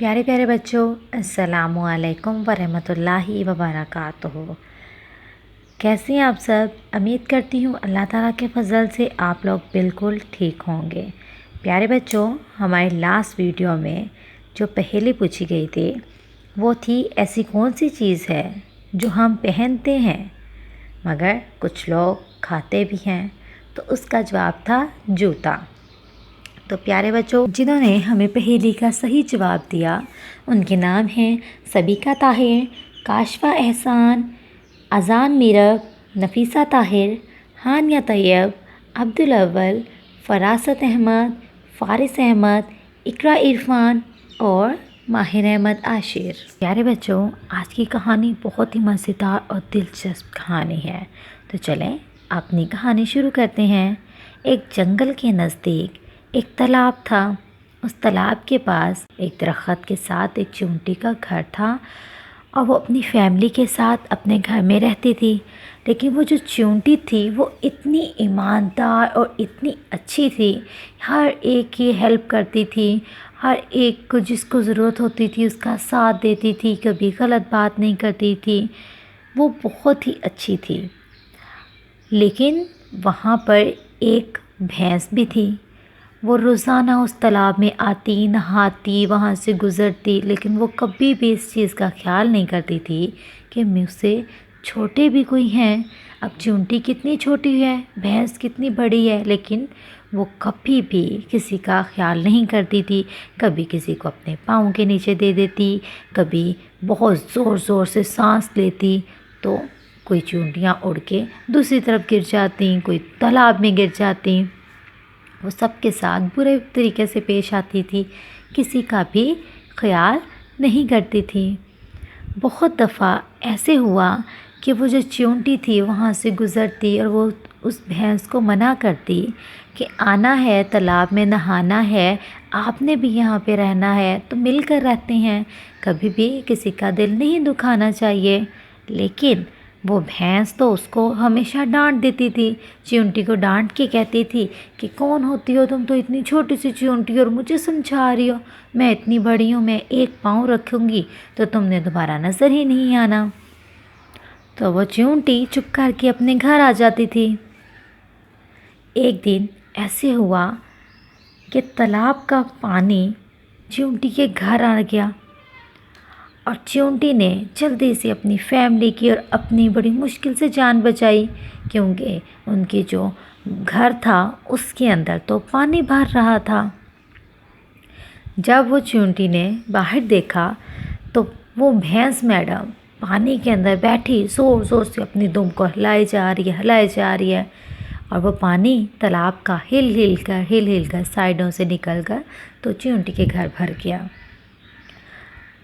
प्यारे प्यारे बच्चों, अस्सलामु अलैकुम वरहमतुल्लाहि वबरकातुहू। कैसे हैं आप सब? उम्मीद करती हूँ अल्लाह ताला के फ़ज़ल से आप लोग बिल्कुल ठीक होंगे। प्यारे बच्चों, हमारे लास्ट वीडियो में जो पहेली पूछी गई थी वो थी, ऐसी कौन सी चीज़ है जो हम पहनते हैं मगर कुछ लोग खाते भी हैं? तो उसका जवाब था जूता। तो प्यारे बच्चों, जिन्होंने हमें पहेली का सही जवाब दिया उनके नाम हैं सबीका ताहिर, काशफा एहसान, अजान मीरब, नफीसा ताहिर, हानिया तैयब, अब्दुल अव्वल, फरासत अहमद, फारिस अहमद, इकरा इरफान और माहिर अहमद आशिर। प्यारे बच्चों, आज की कहानी बहुत ही मज़ेदार और दिलचस्प कहानी है। तो चलें अपनी कहानी शुरू करते हैं। एक जंगल के नज़दीक एक तालाब था। उस तालाब के पास एक दरख्त के साथ एक चींटी का घर था और वो अपनी फैमिली के साथ अपने घर में रहती थी। लेकिन वो जो चींटी थी वो इतनी ईमानदार और इतनी अच्छी थी, हर एक की हेल्प करती थी, हर एक को जिसको ज़रूरत होती थी उसका साथ देती थी, कभी गलत बात नहीं करती थी। वो बहुत ही अच्छी थी। लेकिन वहाँ पर एक भैंस भी थी। वो रोज़ाना उस तालाब में आती, नहाती, वहाँ से गुज़रती, लेकिन वो कभी भी इस चीज़ का ख्याल नहीं करती थी कि मुझसे छोटे भी कोई हैं। अब चींटी कितनी छोटी है, भैंस कितनी बड़ी है, लेकिन वो कभी भी किसी का ख्याल नहीं करती थी। कभी किसी को अपने पाँव के नीचे दे देती, कभी बहुत ज़ोर ज़ोर से सांस लेती तो कोई चींटियाँ उड़ के दूसरी तरफ गिर जाती, कोई तालाब में गिर जाती। वो सबके साथ बुरे तरीके से पेश आती थी, किसी का भी ख्याल नहीं करती थी। बहुत दफ़ा ऐसे हुआ कि वो जो चींटी थी वहाँ से गुज़रती और वो उस भैंस को मना करती कि आना है, तालाब में नहाना है, आपने भी यहाँ पे रहना है तो मिलकर रहते हैं, कभी भी किसी का दिल नहीं दुखाना चाहिए। लेकिन वो भैंस तो उसको हमेशा डांट देती थी। चींटी को डांट के कहती थी कि कौन होती हो तुम, तो इतनी छोटी सी चींटी और मुझे समझा रही हो, मैं इतनी बड़ी हूँ, मैं एक पाँव रखूँगी तो तुमने दोबारा नज़र ही नहीं आना। तो वो चींटी चुप करके अपने घर आ जाती थी। एक दिन ऐसे हुआ कि तालाब का पानी चींटी के घर आ गया और चींटी ने जल्दी से अपनी फैमिली की और अपनी बड़ी मुश्किल से जान बचाई, क्योंकि उनके जो घर था उसके अंदर तो पानी भर रहा था। जब वो चींटी ने बाहर देखा तो वो भैंस मैडम पानी के अंदर बैठी ज़ोर ज़ोर से अपनी दुम को हिलाई जा रही है और वो पानी तालाब का हिल हिल कर साइडों से निकल कर तो चींटी के घर भर गया।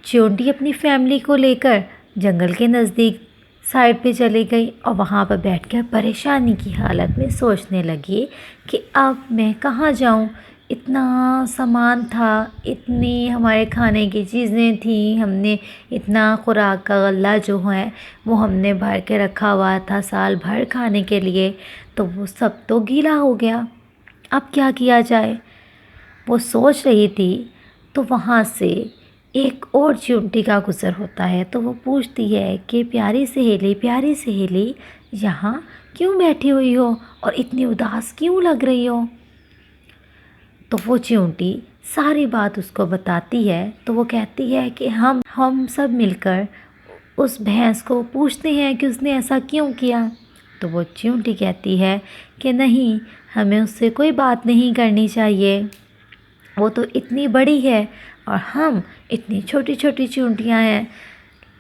चींटी अपनी फैमिली को लेकर जंगल के नज़दीक साइड पे चली गई और वहाँ पर बैठकर परेशानी की हालत में सोचने लगी कि अब मैं कहाँ जाऊँ। इतना सामान था, इतनी हमारे खाने की चीज़ें थी, हमने इतना खुराक का गल्ला जो है वो हमने भर के रखा हुआ था साल भर खाने के लिए, तो वो सब तो गीला हो गया। अब क्या किया जाए, वो सोच रही थी तो वहाँ से एक और चींटी का गुज़र होता है। तो वो पूछती है कि प्यारी सहेली, यहाँ क्यों बैठी हुई हो और इतनी उदास क्यों लग रही हो? तो वो चींटी सारी बात उसको बताती है। तो वो कहती है कि हम सब मिलकर उस भैंस को पूछते हैं कि उसने ऐसा क्यों किया। तो वो चींटी कहती है कि नहीं, हमें उससे कोई बात नहीं करनी चाहिए, वो तो इतनी बड़ी है और हम इतनी छोटी छोटी चींटियाँ हैं।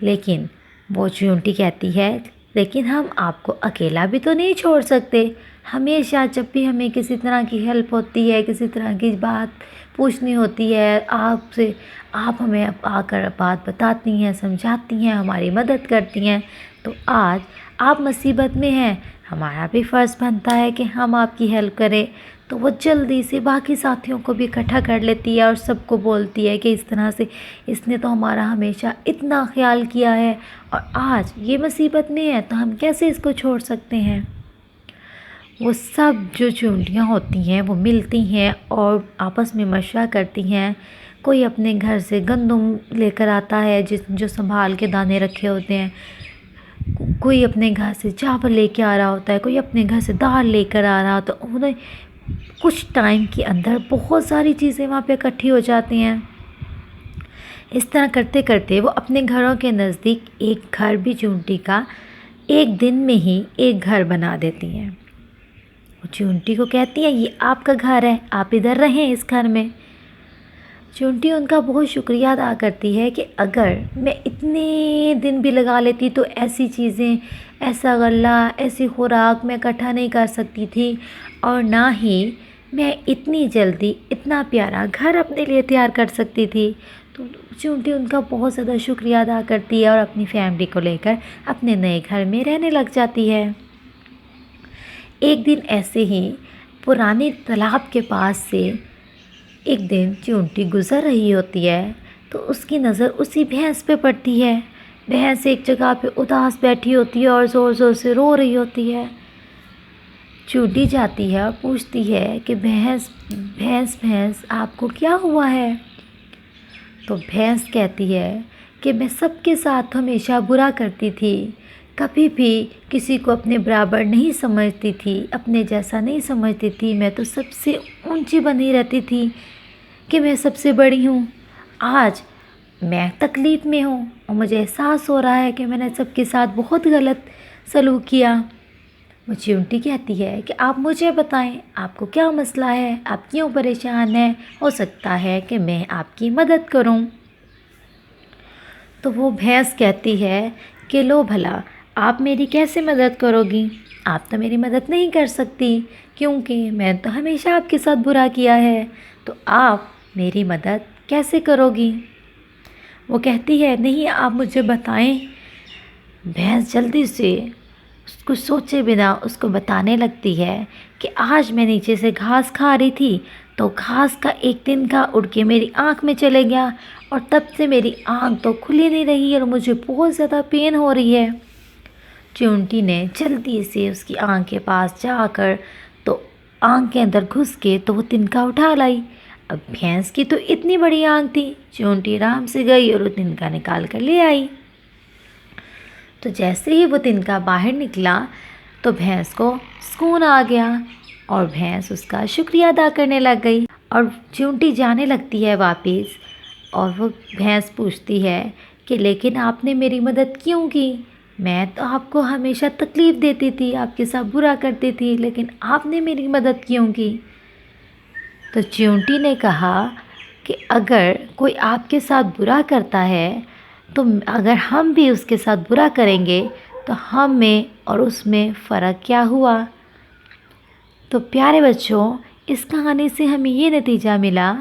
लेकिन वो चींटी कहती है लेकिन हम आपको अकेला भी तो नहीं छोड़ सकते। हमेशा जब भी हमें किसी तरह की हेल्प होती है, किसी तरह की बात पूछनी होती है आपसे, आप हमें आकर बात बताती हैं, समझाती हैं, हमारी मदद करती हैं। तो आज आप मुसीबत में हैं, हमारा भी फ़र्ज़ बनता है कि हम आपकी हेल्प करें। तो वो जल्दी से बाकी साथियों को भी इकट्ठा कर लेती है और सबको बोलती है कि इस तरह से इसने तो हमारा हमेशा इतना ख्याल किया है और आज ये मुसीबत में है तो हम कैसे इसको छोड़ सकते हैं। वो सब जो चींटियाँ होती हैं वो मिलती हैं और आपस में मशवरा करती हैं। کوئی اپنے گھر سے گندم لے کر آتا ہے جو سنبھال کے دانے رکھے ہوتے ہیں، کوئی اپنے گھر سے چاول لے کے آ رہا ہوتا ہے، کوئی اپنے گھر سے دال لے کر آ رہا ہوتا ہے۔ انہیں کچھ ٹائم کے اندر بہت ساری چیزیں وہاں پہ اکٹھی ہو جاتی ہیں۔ اس طرح کرتے کرتے وہ اپنے گھروں کے نزدیک ایک گھر بھی چونٹی کا ایک دن میں ہی ایک گھر بنا دیتی ہیں۔ وہ چونٹی کو کہتی ہیں یہ آپ کا گھر ہے، آپ ادھر رہیں اس گھر میں۔ چونٹی ان کا بہت شکریہ ادا کرتی ہے کہ اگر میں اتنے دن بھی لگا لیتی تو ایسی چیزیں، ایسا غلہ، ایسی خوراک میں اکٹھا نہیں کر سکتی تھی، اور نہ ہی میں اتنی جلدی اتنا پیارا گھر اپنے لیے تیار کر سکتی تھی۔ تو چونٹی ان کا بہت زیادہ شکریہ ادا کرتی ہے اور اپنی فیملی کو لے کر اپنے نئے گھر میں رہنے لگ جاتی ہے۔ ایک دن ایسے ہی پرانے تالاب کے پاس سے ایک دن چونٹی گزر رہی ہوتی ہے تو اس کی نظر اسی بھینس پہ پڑتی ہے۔ بھینس ایک جگہ پہ اداس بیٹھی ہوتی ہے اور زور زور سے رو رہی ہوتی ہے۔ چونٹی جاتی ہے اور پوچھتی ہے کہ بھینس آپ کو کیا ہوا ہے؟ تو بھینس کہتی ہے کہ میں سب کے ساتھ ہمیشہ برا کرتی تھی، کبھی بھی کسی کو اپنے برابر نہیں سمجھتی تھی، اپنے جیسا نہیں سمجھتی تھی، میں تو سب سے اونچی بنی رہتی تھی کہ میں سب سے بڑی ہوں۔ آج میں تکلیف میں ہوں اور مجھے احساس ہو رہا ہے کہ میں نے سب کے ساتھ بہت غلط سلوک کیا۔ وہ چونٹی کہتی ہے کہ آپ مجھے بتائیں آپ کو کیا مسئلہ ہے، آپ کیوں پریشان ہیں، ہو سکتا ہے کہ میں آپ کی مدد کروں۔ تو وہ بھینس کہتی ہے کہ لو بھلا آپ میری کیسے مدد کرو گی، آپ تو میری مدد نہیں کر سکتی کیونکہ میں تو ہمیشہ آپ کے ساتھ برا کیا ہے، تو آپ میری مدد کیسے کرو گی؟ وہ کہتی ہے نہیں آپ مجھے بتائیں۔ بھینس جلدی سے اس کو سوچے بنا اس کو بتانے لگتی ہے کہ آج میں نیچے سے گھاس کھا رہی تھی تو گھاس کا ایک تنکا اڑ کے میری آنکھ میں چلے گیا اور تب سے میری آنکھ تو کھلی نہیں رہی اور مجھے بہت زیادہ پین ہو رہی ہے۔ چونٹی نے جلدی سے اس کی آنکھ کے پاس جا کر تو آنکھ کے اندر گھس کے تو وہ تنکا اٹھا لائی۔ اب بھینس کی تو اتنی بڑی آنکھ تھی، چونٹی آرام سے گئی اور وہ تنکا نکال کر لے آئی۔ تو جیسے ہی وہ تنکا باہر نکلا تو بھینس کو سکون آ گیا اور بھینس اس کا شکریہ ادا کرنے لگ گئی اور چونٹی جانے لگتی ہے واپس، اور وہ بھینس پوچھتی ہے کہ لیکن آپ نے میری مدد کیوں کی؟ میں تو آپ کو ہمیشہ تکلیف دیتی تھی، آپ کے ساتھ برا کرتی تھی، لیکن آپ نے میری مدد کیوں کی؟ تو چونٹی نے کہا کہ اگر کوئی آپ کے ساتھ برا کرتا ہے تو اگر ہم بھی اس کے ساتھ برا کریں گے تو ہم میں اور اس میں فرق کیا ہوا؟ تو پیارے بچوں، اس کہانی سے ہمیں یہ نتیجہ ملا،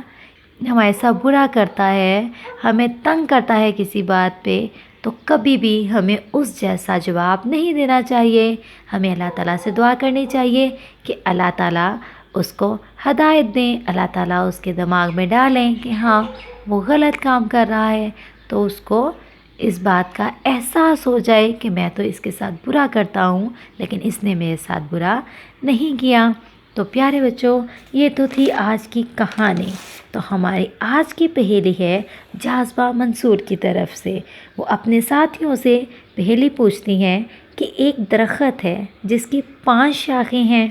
ہمارے ساتھ برا کرتا ہے، ہمیں تنگ کرتا ہے کسی بات پہ، تو کبھی بھی ہمیں اس جیسا جواب نہیں دینا چاہیے۔ ہمیں اللہ تعالیٰ سے دعا کرنی چاہیے کہ اللہ تعالیٰ اس کو ہدایت دیں، اللہ تعالیٰ اس کے دماغ میں ڈالیں کہ ہاں وہ غلط کام کر رہا ہے، تو اس کو اس بات کا احساس ہو جائے کہ میں تو اس کے ساتھ برا کرتا ہوں لیکن اس نے میرے ساتھ برا نہیں کیا۔ تو پیارے بچوں، یہ تو تھی آج کی کہانی۔ تو ہماری آج کی پہیلی ہے جاذبہ منصور کی طرف سے۔ وہ اپنے ساتھیوں سے پہیلی پوچھتی ہیں کہ ایک درخت ہے جس کی 5 شاخیں ہیں،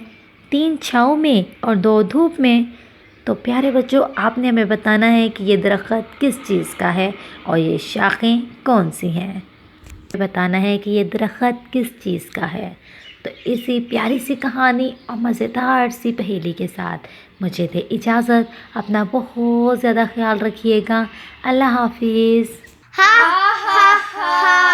3 چھاؤں میں اور 2 دھوپ میں۔ تو پیارے بچوں، آپ نے ہمیں بتانا ہے کہ یہ درخت کس چیز کا ہے اور یہ شاخیں کون سی ہیں۔ بتانا ہے کہ یہ درخت کس چیز کا ہے۔ تو اسی پیاری سی کہانی اور مزیدار سی پہیلی کے ساتھ مجھے دے اجازت، اپنا بہت زیادہ خیال رکھیے گا۔ اللہ حافظ۔ ہا ہا ہا